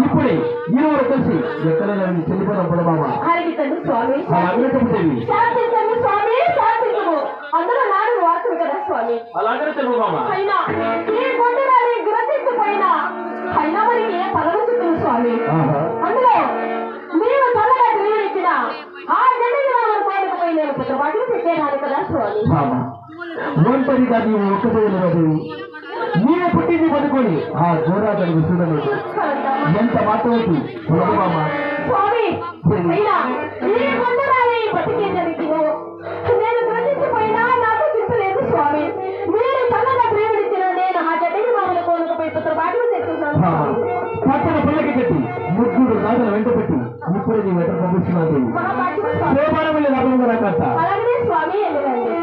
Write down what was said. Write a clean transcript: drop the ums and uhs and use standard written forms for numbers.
ఇప్పుడే ఈరోజు కలిసి ఎక్కడ చెల్లిపోతాం బాబా అందులో నాడు వార్తలు కదా స్వామి అలాగే తెలుగు బాబా అయినా ఈ కొండరాని గురతిస్తుపోయినా అయినా మరి ఏ పదవుతుంది స్వామి అందులో మీరు చల్లగా తెలియనిచ్చిన ఆ జనకి రామను కోరకపోయి నేను పుత్రపాటిని పెట్టేదాన్ని కదా స్వామి ఒంటరిగా నీవు ఒక్కపోయినది నీవే పుట్టింది పడుకొని ఆ జోరాతను చూడలేదు ఎంత మాట్లాడుతూ స్వామి అయినా ఈ కొండరాని బతికే జరిగినో నేను గురతిస్తుపోయినా నాకు చింతలేదు స్వామి మీరు చల్లగా ప్రేమించిన నేను ఆ జనకి రామను కోరకపోయి పుత్రపాటిని తెచ్చుకున్నాను పట్టణ పిల్లకి కట్టి ముగ్గురు రాజుల వెంట పెట్టి ఇప్పుడు నీ వెంట పంపిస్తున్నాను అలాగే స్వామి వెళ్ళండి